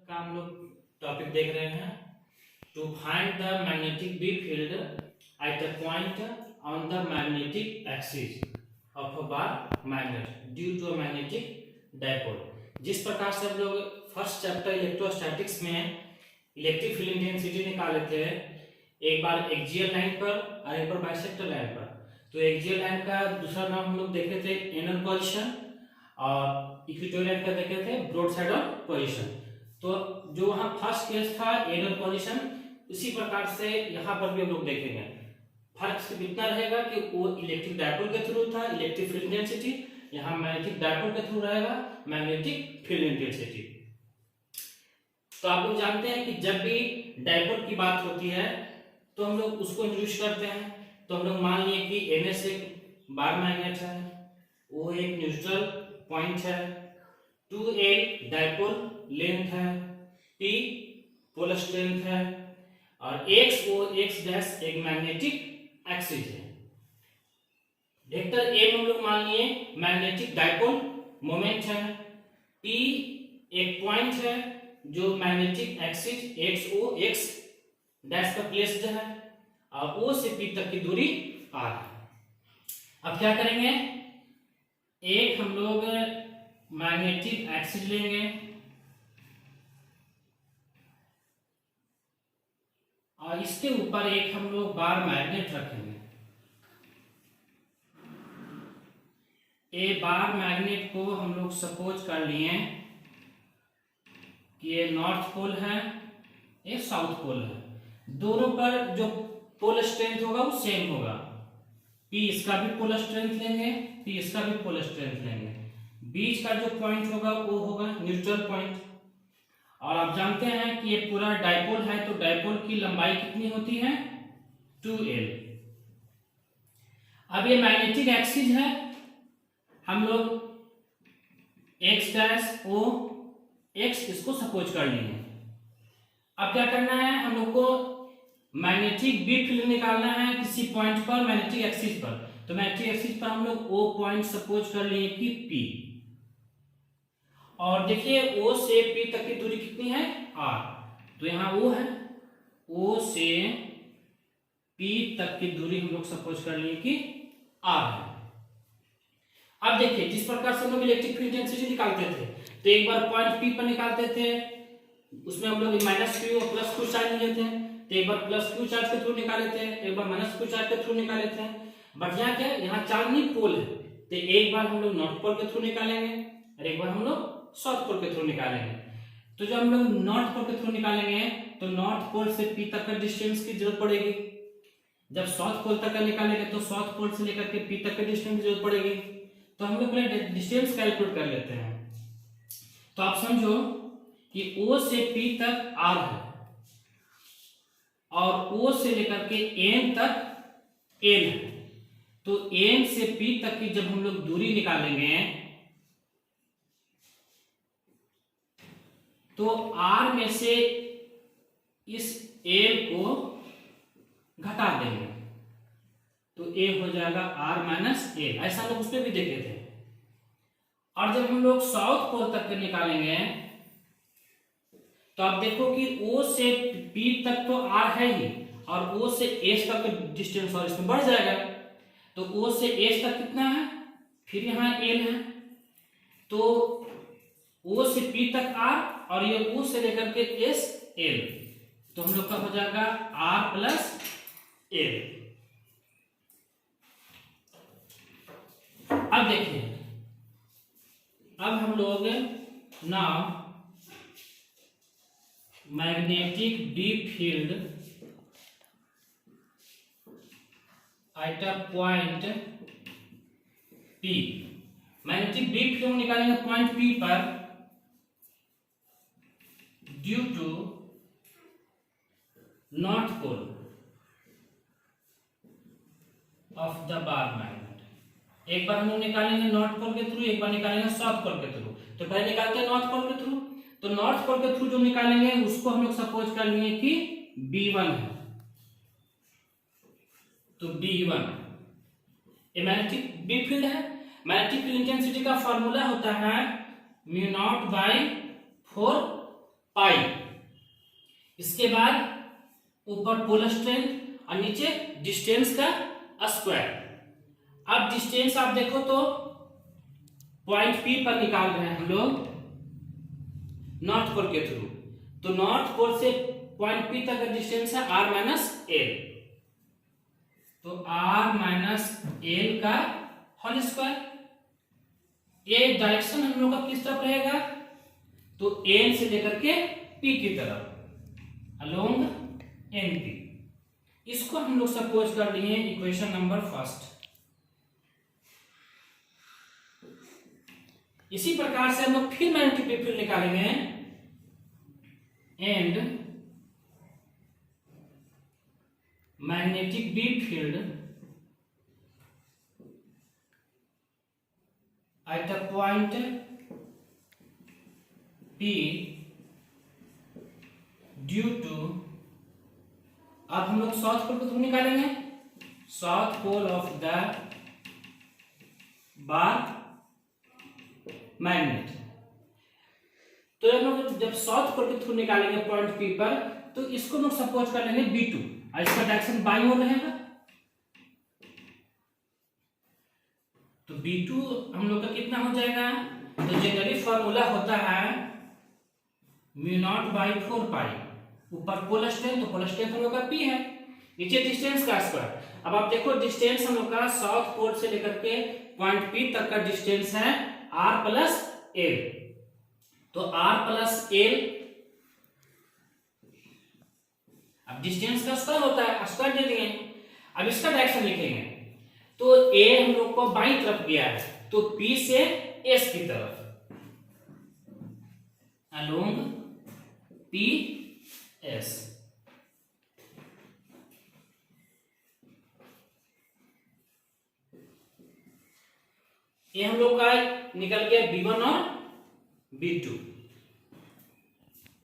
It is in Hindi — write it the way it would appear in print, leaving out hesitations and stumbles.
का हम लोग टॉपिक देख रहे हैं to find the magnetic B field at a point on the magnetic axis of a bar magnet due to a magnetic dipole. जिस प्रकार से हम लोग फर्स्ट चैप्टर इलेक्ट्रोस्टैटिक्स में इलेक्ट्रिक फील्ड इंटेंसिटी निकाले थे, एक बार एक्सियल लाइन पर और एक बार बाइसेक्टर लाइन पर। तो एक्सियल लाइन का दूसरा नाम हम लोग देखे थे एनल पोजीशन और इक्वेटोरियल लाइन का देखे थे ब्रॉड साइड ऑफ पोजीशन। तो जो वहां फर्स्ट केस था एनल पोजीशन, उसी प्रकार से यहाँ पर भी हम लोग देखेंगे। फर्क सिर्फ इतना रहेगा कि वो इलेक्ट्रिक डायपोल के थ्रू था इलेक्ट्रिक फील्ड इंटेंसिटी, यहाँ मैग्नेटिक डायपोल के थ्रू रहेगा मैग्नेटिक फील्ड इंटेंसिटी। तो आप लोग जानते हैं कि जब भी डायपोल की बात होती है तो हम लोग उसको इंट्रोड्यूस करते हैं। तो हम लोग मान लिए कि NS एक बार मैग्नेट है, वो एक न्यूट्रल पॉइंट है, 2L डायपोल लेंथ है, P पोल स्ट्रेंथ है और X डैश एक मैग्नेटिक एक्सिस है। वेक्टर A हम लोग मान लिए मैग्नेटिक डायपोल मोमेंट है, P एक पॉइंट है जो मैग्नेटिक एक्सिस X डैश पर प्लेस्ड है और O से P तक की दूरी R है। अब क्या करेंगे, एक हम लोग मैग्नेटिक एक्सिस लेंगे और इसके ऊपर एक हम लोग बार मैग्नेट रखेंगे। ए बार मैग्नेट को हम लोग सपोज कर लिए कि ये नॉर्थ पोल है, ये साउथ पोल है। दोनों पर जो पोल स्ट्रेंथ होगा वो सेम होगा। P इसका भी पोल स्ट्रेंथ लेंगे, P इसका भी पोल स्ट्रेंथ लेंगे। बीच का जो पॉइंट होगा वो होगा न्यूट्रल पॉइंट। और आप जानते हैं कि ये पूरा डायपोल है, तो डायपोल की लंबाई कितनी होती है 2L। अब ये मैग्नेटिक एक्सिस है, हम लोग X डैश O X इसको सपोज कर लिए। अब क्या करना है, हम लोग को मैग्नेटिक बी फील्ड निकालना है किसी पॉइंट पर मैग्नेटिक एक्सिस पर। तो मैग्नेटिक एक्सिस पर हम लोग O पॉइंट सपोज कर लिए कि P, और देखिए O से P तक की दूरी कितनी है R। तो यहाँ O है, O से P तक की दूरी हम लोग सपोज कर लिए कि R है। अब देखिए जिस प्रकार से हम लोग इलेक्ट्रिक फील्ड इंटेंसिटी निकालते थे, तो एक बार पॉइंट P पर निकालते थे, उसमें हम लोग माइनस क्यू और प्लस क्यू चार्ज लिए थे। तो एक बार प्लस क्यू चार्ज के थ्रू निकाले थे, एक बार माइनस क्यू चार्ज के थ्रू निकाले थे। बट यहाँ क्या, यहाँ चार्ज नहीं पोल है, तो एक बार हम लोग नॉर्थ पोल के थ्रू निकालेंगे और एक बार हम लोग साउथ पोल के थ्रू निकालेंगे। तो जब हम लोग नॉर्थ पोल के थ्रू निकालेंगे तो नॉर्थ पोल से P तक का डिस्टेंस की जरूरत पड़ेगी। जब साउथ पोल तक का निकालेंगे तो साउथ पोल से लेकर के P तक के डिस्टेंस की जरूरत पड़ेगी। तो हम लोग पहले डिस्टेंस कैलकुलेट कर लेते हैं। तो आप समझो कि O से P तक R है और O से लेकर के N तक L है। तो N से P तक की जब हम लोग दूरी निकालेंगे तो R में से इस L को घटा देंगे तो A हो जाएगा R माइनस L। ऐसा लोग उसमें भी देखे थे। और जब हम लोग साउथ पोल तक के निकालेंगे तो आप देखो कि O से P तक तो R है ही और O से S तक का डिस्टेंस और इसमें बढ़ जाएगा। तो O से S तक कितना है, फिर यहाँ L है, तो O से P तक R और ये O से लेकर के S L, तो हम लोग का हो जाएगा R प्लस L। अब देखिए, अब हम लोग now magnetic B field at a point P, magnetic B field हम निकालेंगे पॉइंट P पर due to north pole of the bar magnet. एक बार हम लोग निकालेंगे नॉर्थ पोल के थ्रू, एक बार निकालेंगे साउथ पोल के थ्रू। तो पहले निकालते हैं नॉर्थ पोल के थ्रू। तो नॉर्थ पोल के थ्रू जो निकालेंगे उसको हम लोग सपोज कर लिए कि B1 है। तो B1 ये मैग्नेटिक बी फील्ड है। मैग्नेटिक फील्ड इंटेंसिटी का फॉर्मूला होता है म्यू नॉट बाई 4 पाई। इसके बाद ऊपर पोलर स्ट्रेंथ और नीचे डिस्टेंस का स्क्वायर। अब डिस्टेंस आप देखो तो पॉइंट पी पर निकाल रहे हैं हम लोग नॉर्थ पोल के थ्रू, तो नॉर्थ पोल से पॉइंट पी तक का डिस्टेंस है r माइनस एल, तो r माइनस एल का होल स्क्वायर। ये डायरेक्शन हम लोग का किस तरफ रहेगा, तो एन से लेकर के पी की तरफ अलोंग एन पी। इसको हम लोग सपोज कर लिए इक्वेशन नंबर फर्स्ट। इसी प्रकार से हम लोग फिर मैग्नेटिक बी फील्ड निकालेंगे and magnetic B field at a point P due to, अब हम लोग साउथ पोल को थ्रू निकालेंगे, south pole of the bar magnet. तो हम लोग जब साउथ पोल के थ्रू निकालेंगे पॉइंट P पर, तो इसको लोग सपोज कर लेंगे B2 और इसका डायरेक्शन बाईं ओर रहेगा। तो B2 हम लोग का कितना हो जाएगा, तो जनरली फॉर्मूला होता है म्यू नॉट बाई 4 पाई, ऊपर पोलर स्ट्रेंथ, तो पोलर स्ट्रेंथ हम लोग का P है, नीचे डिस्टेंस का स्क्वायर। अब आप देखो डिस्टेंस हम लोग का साउथ पोल से लेकर के पॉइंट P तक का डिस्टेंस है r प्लस एल, तो r प्लस एल, अब डिस्टेंस का स्क्वायर होता है, स्क्वायर दे दिए। अब इसका डायरेक्शन लिखेंगे, तो a हम लोग को बाईं तरफ गया है, तो P से S की तरफ अलोंग P S। ये हम लोग का निकल गया B1 और B2।